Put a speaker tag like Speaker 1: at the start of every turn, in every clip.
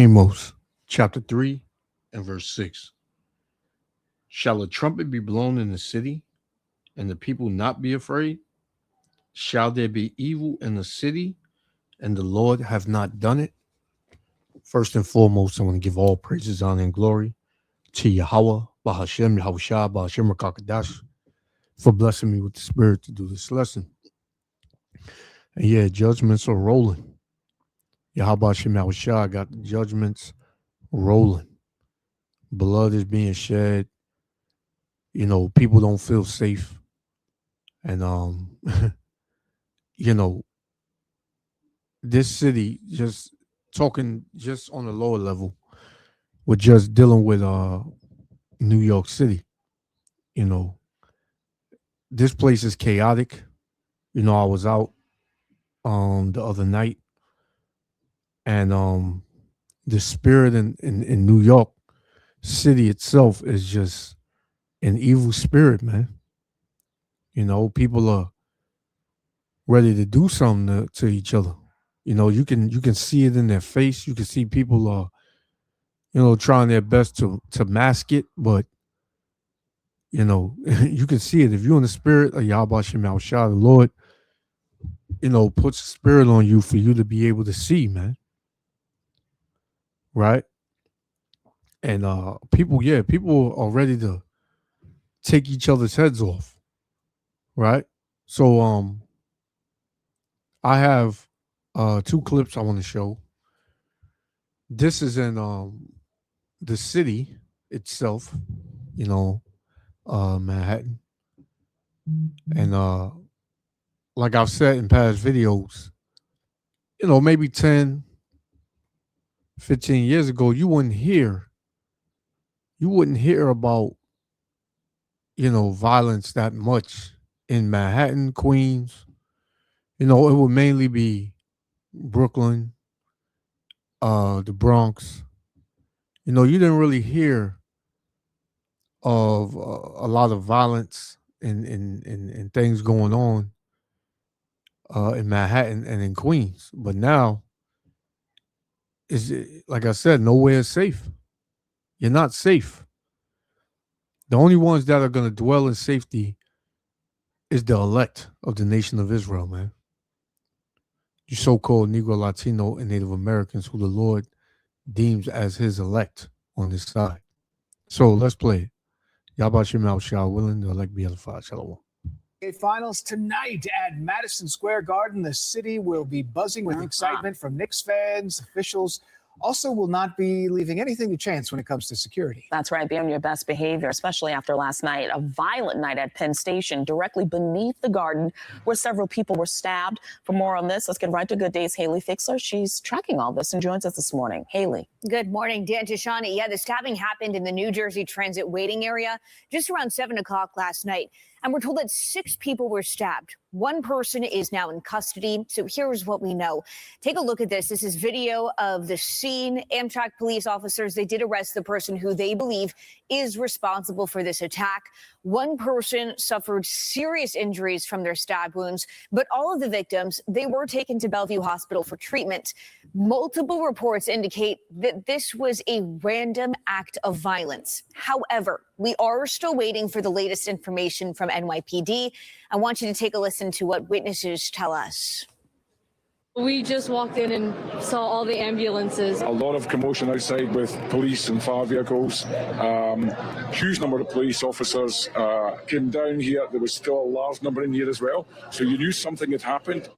Speaker 1: Amos chapter 3 and verse 6. Shall a trumpet be blown in the city, and the people not be afraid? Shall there be evil in the city, and the Lord have not done it? First and foremost, I want to give all praises, honor, and glory to Yahweh, Bahashem, Yahushua, Bahashem, Rakakadash, for blessing me with the Spirit to do this lesson. And yeah, judgments are rolling. Yahweh Hashem, Yahushua got the judgments rolling. Blood is being shed. You know, people don't feel safe. And, you know, this city, just talking just on a lower level, we're just dealing with New York City. You know, this place is chaotic. You know, I was out the other night, and the spirit in New York City itself is just an evil spirit, man. You know, people are ready to do something to each other. You know, you can see it in their face. You can see people are, you know, trying their best to mask it, but you know, you can see it. If you're in the spirit of Yahweh Shem Shah, the Lord, you know, puts a spirit on you for you to be able to see, man. Right? And people are ready to take each other's heads off. Right? So I have two clips I want to show. This is in the city itself, you know, Manhattan. And like I've said in past videos, you know, maybe 10, 15 years ago, you wouldn't hear about, you know, violence that much in Manhattan, Queens. You know, it would mainly be Brooklyn, the Bronx. You know, you didn't really hear of a lot of violence and things going on in Manhattan and in Queens. But now, like I said, nowhere is safe. You're not safe. The only ones that are going to dwell in safety is the elect of the nation of Israel, man. You so-called Negro, Latino, and Native Americans who the Lord deems as his elect on his side. So let's play it. Yahweh Shem Shah willing, the elect be edified. Shalom.
Speaker 2: Finals tonight at Madison Square Garden. The city will be buzzing with excitement from Knicks fans, officials. Also will not be leaving anything to chance when it comes to security.
Speaker 3: That's right. Be on your best behavior, especially after last night. A violent night at Penn Station, directly beneath the Garden, where several people were stabbed. For more on this, let's get right to Good Day's Haley Fixler. She's tracking all this and joins us this morning. Haley.
Speaker 4: Good morning, Dan Tashani. Yeah, the stabbing happened in the New Jersey Transit waiting area just around 7 o'clock last night. And we're told that 6 people were stabbed. One person is now in custody. So here's what we know. Take a look at this. This is video of the scene. Amtrak police officers, they did arrest the person who they believe is responsible for this attack. One person suffered serious injuries from their stab wounds, but all of the victims, they were taken to Bellevue Hospital for treatment. Multiple reports indicate that this was a random act of violence. However, we are still waiting for the latest information from NYPD. I want you to take a listen to what witnesses tell us.
Speaker 5: We just walked in and saw all the ambulances.
Speaker 6: A lot of commotion outside with police and fire vehicles. Huge number of police officers came down here. There was still a large number in here as well. So you knew something had happened.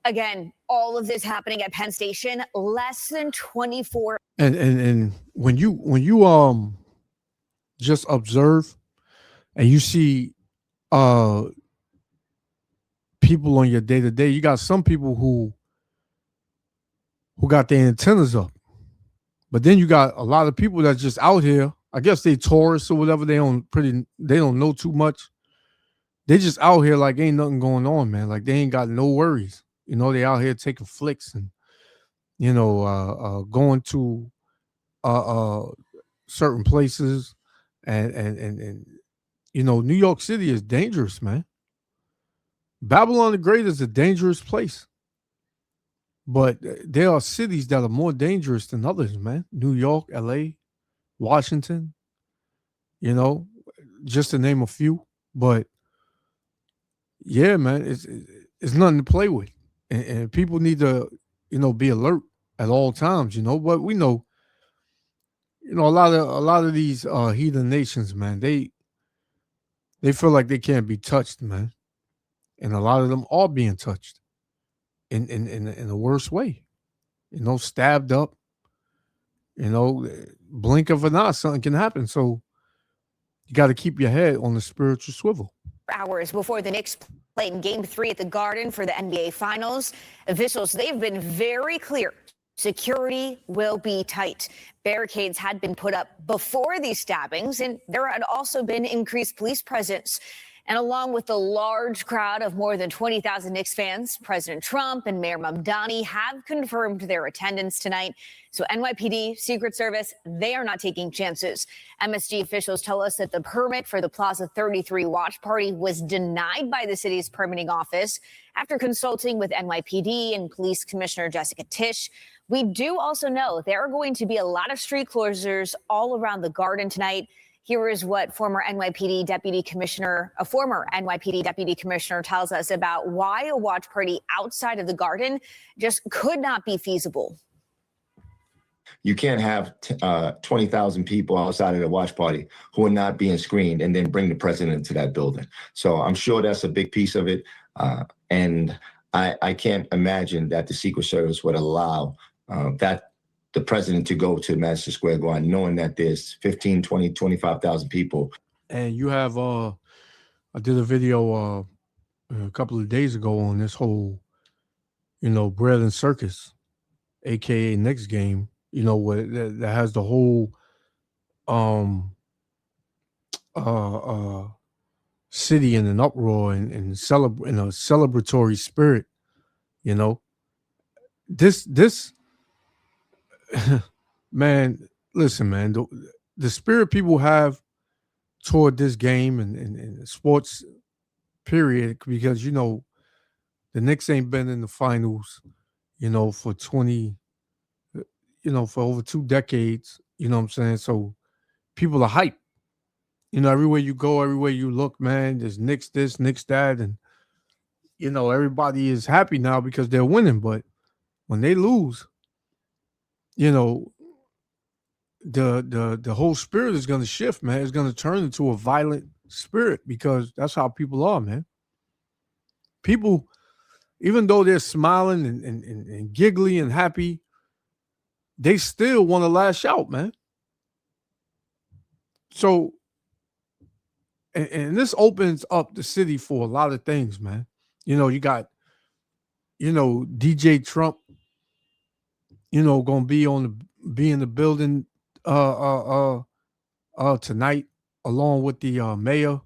Speaker 4: Again, all of this happening at Penn Station, less than 24.
Speaker 1: And when you just observe and you see people on your day-to-day, you got some people who got their antennas up, but then you got a lot of people that's just out here. I guess they tourists or whatever. They don't know too much. They just out here like ain't nothing going on, man. Like they ain't got no worries. You know, they out here taking flicks and, you know, going to certain places and you know, New York City is dangerous, man. Babylon the Great is a dangerous place. But there are cities that are more dangerous than others, man. New York, LA, Washington, you know, just to name a few. But yeah, man, it's nothing to play with. And people need to, be alert at all times, But we know, a lot of these heathen nations, man, they feel like they can't be touched, man. And a lot of them are being touched in the worst way. Stabbed up, blink of an eye, something can happen. So you got to keep your head on the spiritual swivel.
Speaker 4: Hours before the Knicks play in Game 3 at the Garden for the NBA Finals, officials, they've been very clear. Security will be tight. Barricades had been put up before these stabbings, and there had also been increased police presence. And along with the large crowd of more than 20,000 Knicks fans, President Trump and Mayor Mamdani have confirmed their attendance tonight. So NYPD, Secret Service, they are not taking chances. MSG officials tell us that the permit for the Plaza 33 watch party was denied by the city's permitting office after consulting with NYPD and Police Commissioner Jessica Tisch. We do also know there are going to be a lot of street closures all around the Garden tonight. Here is what a former NYPD deputy commissioner tells us about why a watch party outside of the Garden just could not be feasible.
Speaker 7: You can't have 20,000 people outside of the watch party who are not being screened and then bring the president into that building. So I'm sure that's a big piece of it. And I can't imagine that the Secret Service would allow the president to go to Madison Square Garden, knowing that there's 15, 20, 25,000 people.
Speaker 1: And you have, I did a video a couple of days ago on this whole, bread and circus, AKA next game, where that has the whole city in an uproar and in a celebratory spirit, This man, listen, man, the spirit people have toward this game and sports period, because the Knicks ain't been in the finals for 20 for over 2 decades, you know what I'm saying? So people are hyped, everywhere you go, everywhere you look, man, there's Knicks this, Knicks that, and everybody is happy now because they're winning. But when they lose, the whole spirit is going to shift, man. It's going to turn into a violent spirit, because that's how people are, man. People, even though they're smiling and giggly and happy, they still want to lash out, man. So, and this opens up the city for a lot of things, man. You got, DJ Trump, gonna be in the building tonight, along with the mayor.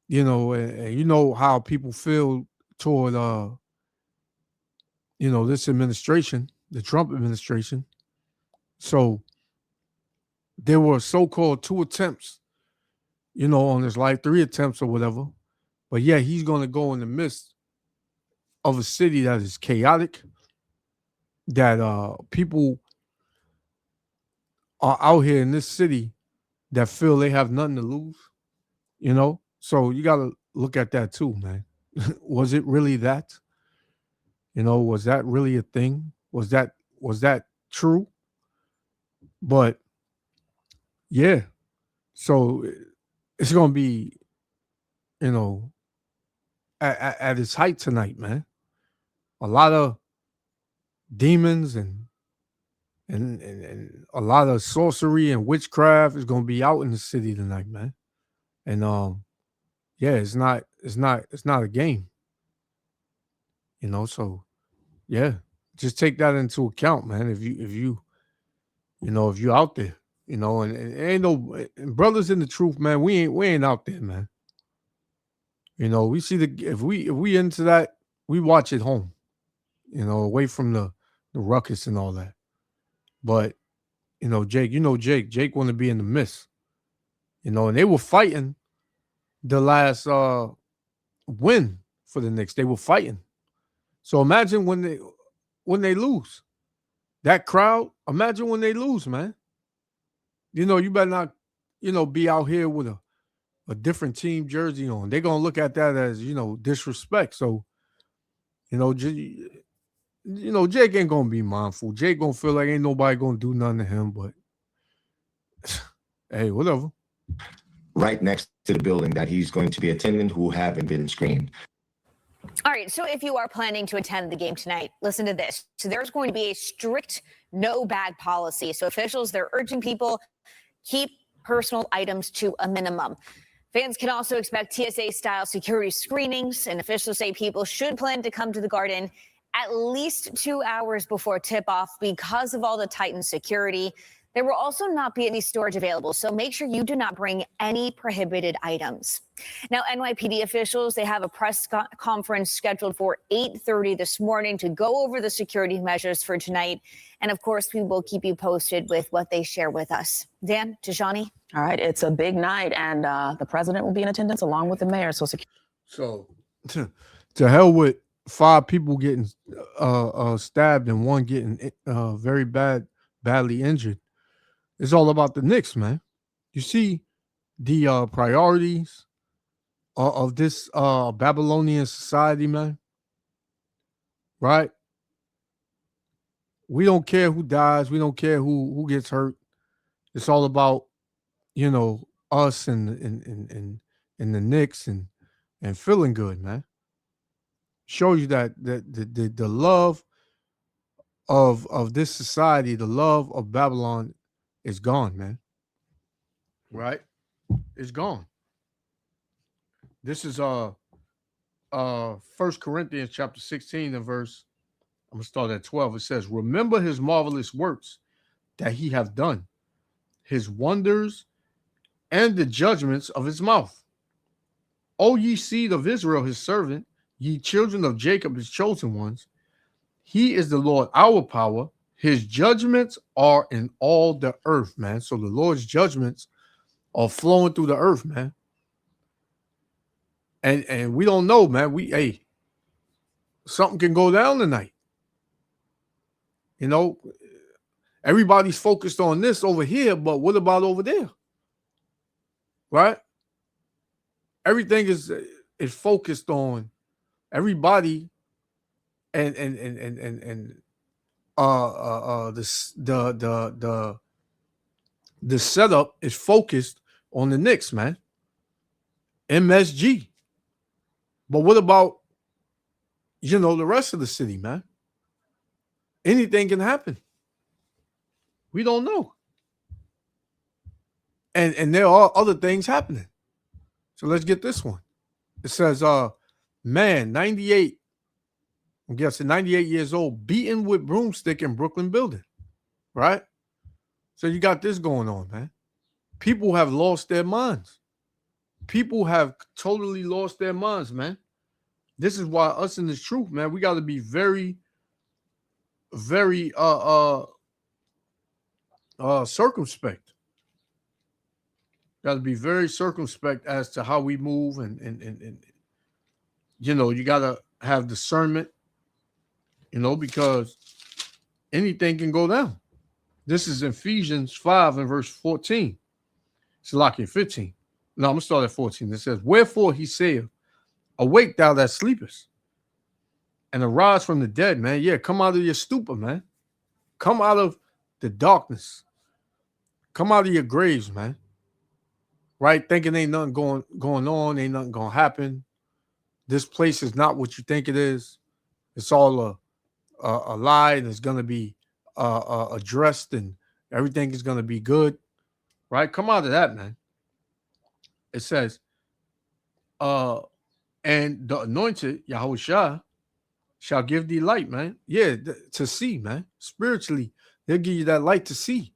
Speaker 1: And how people feel toward this administration, the Trump administration. So there were so-called 2 attempts, on his life, 3 attempts or whatever. But yeah, he's gonna go in the midst of a city that is chaotic, that people are out here in this city that feel they have nothing to lose, So you got to look at that too, man. Was it really that? Was that really a thing? Was that true? But yeah, so it's going to be, at its height tonight, man. A lot of demons and a lot of sorcery and witchcraft is going to be out in the city tonight, man. And yeah, it's not a game. So yeah, just take that into account, man. If you out there, and ain't no brothers in the truth, man. We ain't out there, man. We see if we into that, we watch at home, away from the ruckus and all that. But Jake want to be in the midst, and they were fighting the last win for the Knicks. They were fighting. So imagine when when they lose. That crowd, imagine when they lose, man. You know, you better not, be out here with a different team jersey on. They're going to look at that as, disrespect. So, Jake ain't going to be mindful. Jake going to feel like ain't nobody going to do nothing to him, but hey, whatever.
Speaker 7: Right next to the building that he's going to be attending who haven't been screened.
Speaker 4: All right, so if you are planning to attend the game tonight, listen to this. So there's going to be a strict no bag policy. So officials, they're urging people keep personal items to a minimum. Fans can also expect TSA-style security screenings, and officials say people should plan to come to the Garden at least 2 hours before tip-off because of all the tightened security. There will also not be any storage available, so make sure you do not bring any prohibited items. Now, NYPD officials, they have a press conference scheduled for 8:30 this morning to go over the security measures for tonight. And of course, we will keep you posted with what they share with us. Dan, Tishani.
Speaker 3: All right, it's a big night, and the president will be in attendance along with the mayor. So
Speaker 1: to hell with 5 people getting stabbed and 1 getting very badly injured. It's all about the Knicks, man. You see the priorities of this Babylonian society, man. Right? We don't care who dies. We don't care who gets hurt. It's all about, us and the Knicks and feeling good, man. Shows you that the love of this society, the love of Babylon is gone, man. Right? It's gone. This is 1 Corinthians chapter 16 and verse, I'm going to start at 12. It says, remember his marvelous works that he hath done, his wonders and the judgments of his mouth. O ye seed of Israel, his servant, ye children of Jacob, his chosen ones, he is the Lord our power. His judgments are in all the earth, man. So the Lord's judgments are flowing through the earth, man. And we don't know, man. Something can go down tonight. Everybody's focused on this over here, but what about over there? Right? Everything is focused on everybody and the setup is focused on the Knicks, man. MSG. But what about, the rest of the city, man? Anything can happen. We don't know. And there are other things happening. So let's get this one. It says, man, 98, I'm guessing 98 years old, beaten with broomstick in Brooklyn building. Right? So you got this going on, man. People have lost their minds. People have totally lost their minds, man. This is why us in this truth, man, we got to be very, very circumspect. Got to be very circumspect as to how we move and you got to have discernment, because anything can go down. This is Ephesians 5 and verse 14. It's Salakia 15. No, I'm going to start at 14. It says, wherefore he saith, awake thou that sleepest, and arise from the dead, man. Yeah, come out of your stupor, man. Come out of the darkness. Come out of your graves, man. Right? Thinking ain't nothing going on, ain't nothing going to happen. This place is not what you think it is. It's all a lie, and it's going to be addressed, and everything is going to be good. Right? Come out of that, man. It says, and the anointed, Yahushua, shall give thee light, man. Yeah, to see, man. Spiritually, they'll give you that light to see,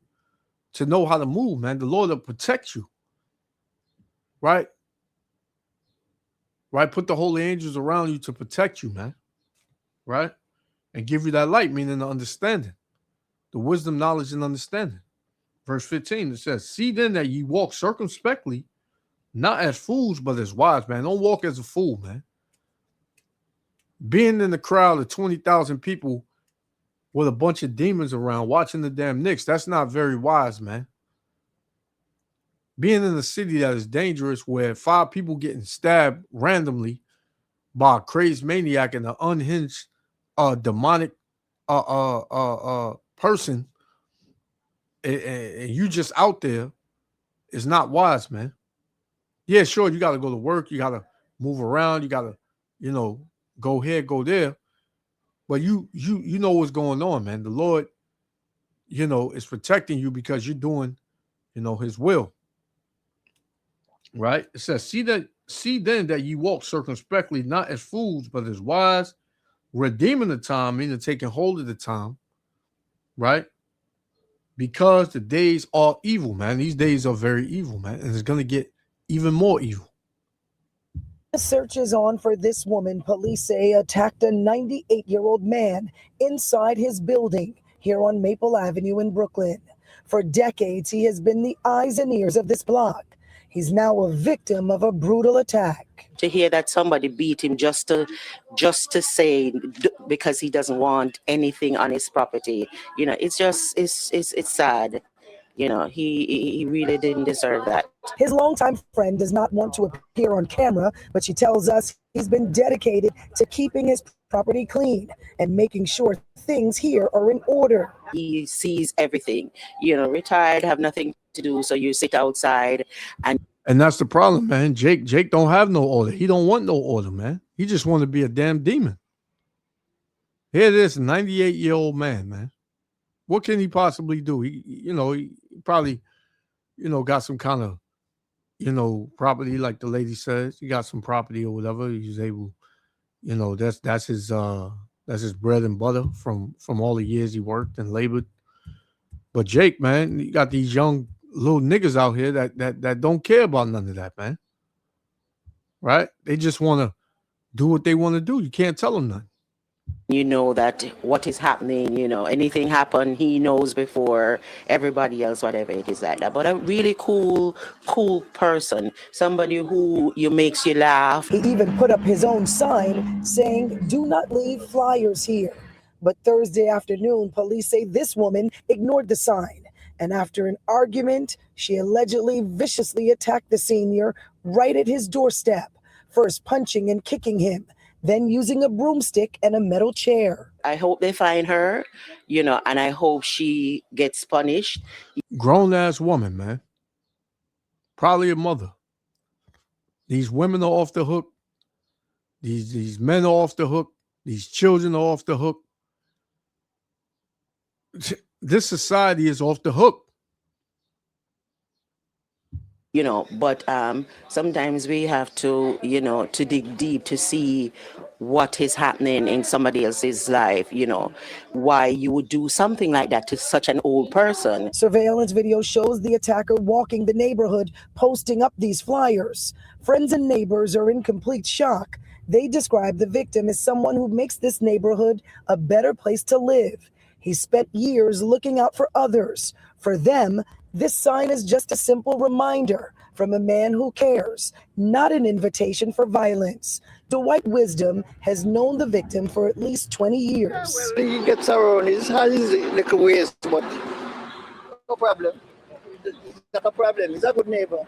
Speaker 1: to know how to move, man. The Lord will protect you. Right? Right? Put the holy angels around you to protect you, man. Right? And give you that light, meaning the understanding. The wisdom, knowledge, and understanding. Verse 15, it says, see then that ye walk circumspectly, not as fools, but as wise, man. Don't walk as a fool, man. Being in the crowd of 20,000 people with a bunch of demons around watching the damn Knicks. That's not very wise, man. Being in a city that is dangerous where 5 people getting stabbed randomly by a crazed maniac and an unhinged demonic person, and you just out there is not wise, man. Yeah, sure, you got to go to work, you got to move around, you got to, go here, go there, but you know what's going on, man. The Lord, is protecting you because you're doing, His will, right? It says, see then that ye walk circumspectly, not as fools, but as wise, redeeming the time, meaning taking hold of the time, right? Because the days are evil, man. These days are very evil, man. And it's going to get even more evil.
Speaker 8: The search is on for this woman police say attacked a 98-year-old man inside his building here on Maple Avenue in Brooklyn. For decades, he has been the eyes and ears of this block. He's now a victim of a brutal attack.
Speaker 9: To hear that somebody beat him just to say because he doesn't want anything on his property, it's sad. He really didn't deserve that.
Speaker 8: His longtime friend does not want to appear on camera, but she tells us he's been dedicated to keeping his property clean and making sure things here are in order.
Speaker 9: He sees everything, retired, have nothing to do, so you sit outside
Speaker 1: and that's the problem, man. Jake don't have no order. He don't want no order, man. He just want to be a damn demon. Here it is, 98-year-old man. What can he possibly do? He probably, got some kind of, property, like the lady says. He got some property or whatever. He's able, that's his bread and butter from all the years he worked and labored. But Jake, man, you got these young little niggas out here that don't care about none of that, man. Right? They just want to do what they want to do. You can't tell them nothing.
Speaker 9: That what is happening, anything happen, he knows before everybody else, whatever it is like that. But a really cool person, somebody who makes you laugh.
Speaker 8: He even put up his own sign saying, "Do not leave flyers here." But Thursday afternoon, police say this woman ignored the sign. And after an argument, she allegedly viciously attacked the senior right at his doorstep, first punching and kicking him, then using a broomstick and a metal chair.
Speaker 9: I hope they find her, and I hope she gets punished.
Speaker 1: Grown-ass woman, man. Probably a mother. These women are off the hook. These men are off the hook. These children are off the hook. This society is off the hook.
Speaker 9: But sometimes we have to, to dig deep to see what is happening in somebody else's life, why you would do something like that to such an old person.
Speaker 8: Surveillance video shows the attacker walking the neighborhood, posting up these flyers. Friends and neighbors are in complete shock. They describe the victim as someone who makes this neighborhood a better place to live. He spent years looking out for others. For them, this sign is just a simple reminder from a man who cares, not an invitation for violence. Dwight Wisdom has known the victim for at least 20 years.
Speaker 10: He gets around his hands like a waste, but no problem. It's not a problem. He's a good neighbor.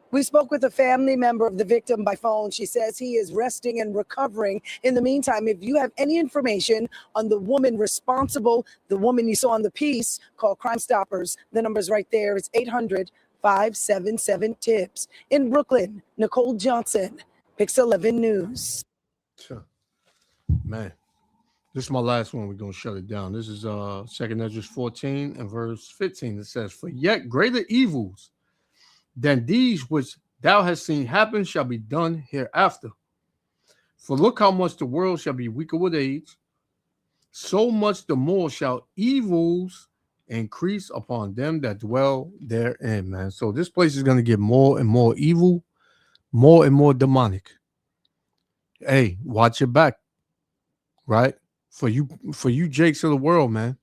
Speaker 8: We spoke with a family member of the victim by phone. She says he is resting and recovering. In the meantime, if you have any information on the woman responsible, the woman you saw on the piece, call Crime Stoppers. The number's right there. It's 800-577-TIPS. In Brooklyn, Nicole Johnson, Pix 11 News.
Speaker 1: Man, this is my last one. We're going to shut it down. This is 2 Ezra 14 and verse 15. It says, "For yet greater evils than these which thou hast seen happen shall be done hereafter. For look how much the world shall be weaker with age, so much the more shall evils increase upon them that dwell therein," man. So this place is going to get more and more evil, more and more demonic. Hey, watch your back, right? For you Jakes of the world, man.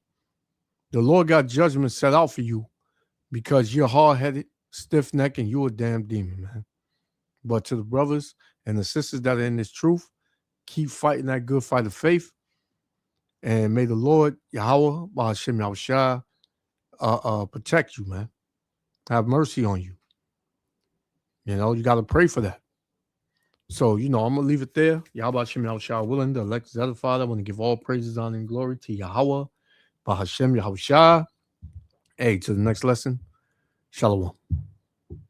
Speaker 1: The Lord got judgment set out for you because you're hard-headed, stiff-necked, and you're a damn demon, man. But to the brothers and the sisters that are in this truth, keep fighting that good fight of faith. And may the Lord Yahweh Ba'ashem Yahushua protect you, man. Have mercy on you. You know, you got to pray for that. So, you know, I'm going to leave it there. Yahweh Ba'ashem Yahushua willing, the elected other Father. I want to give all praises, honor, and glory to Yahweh Ba'ashem Yahushua. Hey, to the next lesson. Shalom.